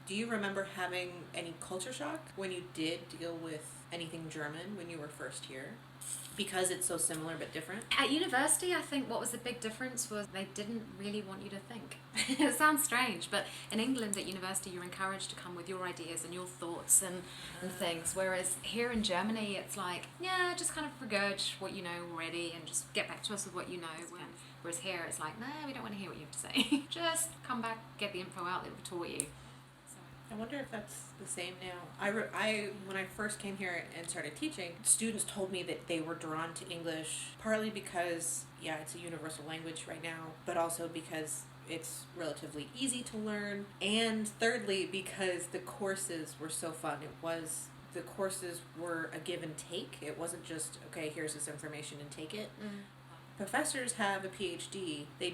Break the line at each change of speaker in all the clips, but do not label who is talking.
Do you remember having any culture shock when you did deal with anything German when you were first here? Because it's so similar but different?
At university, I think what was the big difference was they didn't really want you to think. It sounds strange, but in England at university you're encouraged to come with your ideas and your thoughts and things, whereas here in Germany it's like, yeah, just kind of regurge what you know already and just get back to us with what you know. Whereas here it's like, no, we don't want to hear what you have to say. Just come back, get the info out that we taught you.
I wonder if that's the same now. When I first came here and started teaching, students told me that they were drawn to English partly because, yeah, it's a universal language right now, but also because it's relatively easy to learn, and thirdly, because the courses were so fun. The courses were a give and take. It wasn't just, okay, here's this information and take it. Mm. Professors have a PhD. They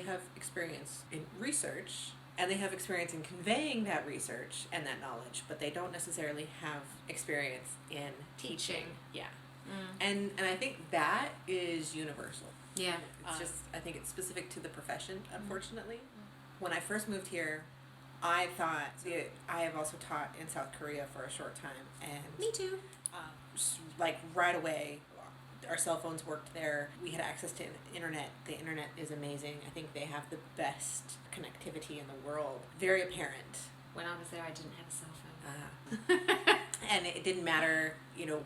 have experience in research, and they have experience in conveying that research and that knowledge, but they don't necessarily have experience in teaching. Yeah. Mm. And I think that is universal.
Yeah.
It's I think it's specific to the profession, unfortunately. Mm. When I first moved here, I thought, I have also taught in South Korea for a short time, and
me too.
Like right away, our cell phones worked there. We had access to internet. The internet is amazing. I think they have the best connectivity in the world. Very apparent.
When I was there, I didn't have a cell phone.
And it didn't matter,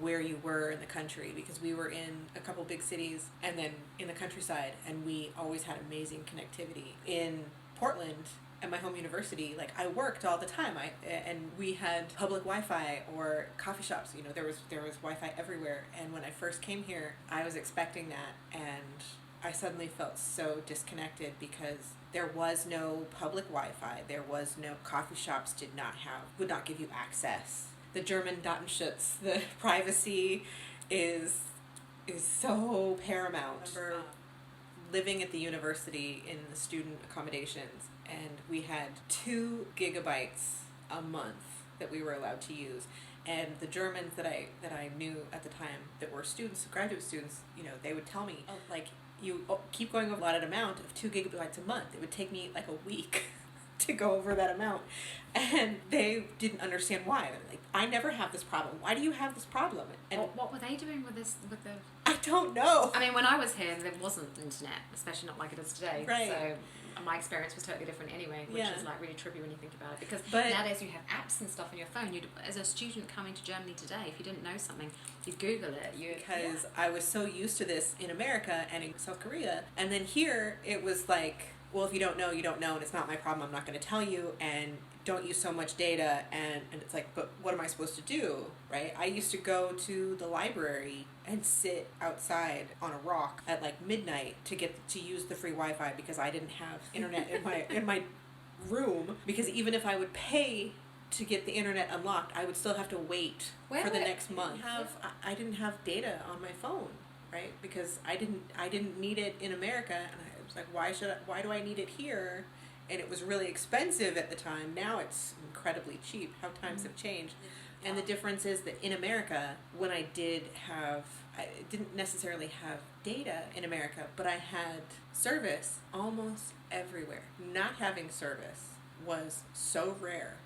where you were in the country, because we were in a couple big cities and then in the countryside, and we always had amazing connectivity. In Portland, at my home university, I worked all the time. And we had public Wi-Fi or coffee shops. There was Wi-Fi everywhere. And when I first came here, I was expecting that, and I suddenly felt so disconnected because there was no public Wi-Fi. There was no coffee shops. Would not give you access. The German Datenschutz, the privacy is so paramount. I remember living at the university in the student accommodations, and we had 2 gigabytes a month that we were allowed to use. And the Germans that I knew at the time that were students, graduate students, they would tell me, you keep going over a allotted amount of 2 gigabytes a month. It would take me a week to go over that amount. And they didn't understand why. They're like, I never have this problem. Why do you have this problem? And
what were they doing with the...
I don't know.
I mean, when I was here, there wasn't internet, especially not like it is today.
Right.
So my experience was totally different anyway, which is really trippy when you think about it. Because
but
nowadays you have apps and stuff on your phone. As a student coming to Germany today, if you didn't know something, you'd Google it.
Because I was so used to this in America and in South Korea. And then here, it was like, well, if you don't know, you don't know, and it's not my problem. I'm not going to tell you, and don't use so much data. And it's like, but what am I supposed to do, right? I used to go to the library and sit outside on a rock at midnight to use the free Wi-Fi because I didn't have internet in my room. Because even if I would pay to get the internet unlocked, I would still have to wait for the next month. I didn't have data on my phone, right? Because I didn't need it in America, and I was like, why do I need it here? And it was really expensive at the time. Now it's incredibly cheap. How times have changed. And the difference is that in America, when I didn't necessarily have data in America, but I had service almost everywhere. Not having service was so rare.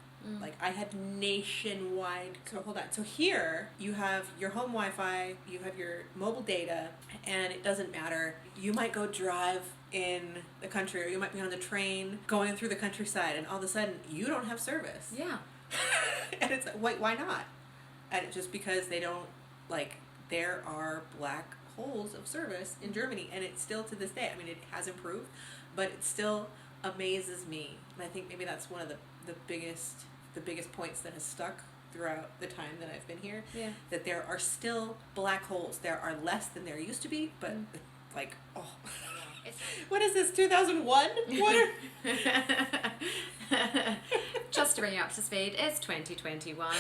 I had nationwide. So hold on. So here you have your home Wi-Fi, you have your mobile data, and it doesn't matter. You might go drive in the country, or you might be on the train going through the countryside, and all of a sudden you don't have service.
Yeah.
And it's like, wait, why not? And it's just because they don't, there are black holes of service in Germany, and it's still to this day. I mean, it has improved, but it still amazes me. And I think maybe that's one of the biggest points that has stuck throughout the time that I've been here.
Yeah. That
there are still black holes. There are less than there used to be, but what is this, 2001? What
Just to bring you up to speed, it's 2021.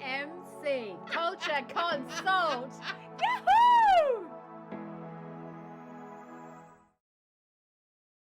MC, Culture Consult.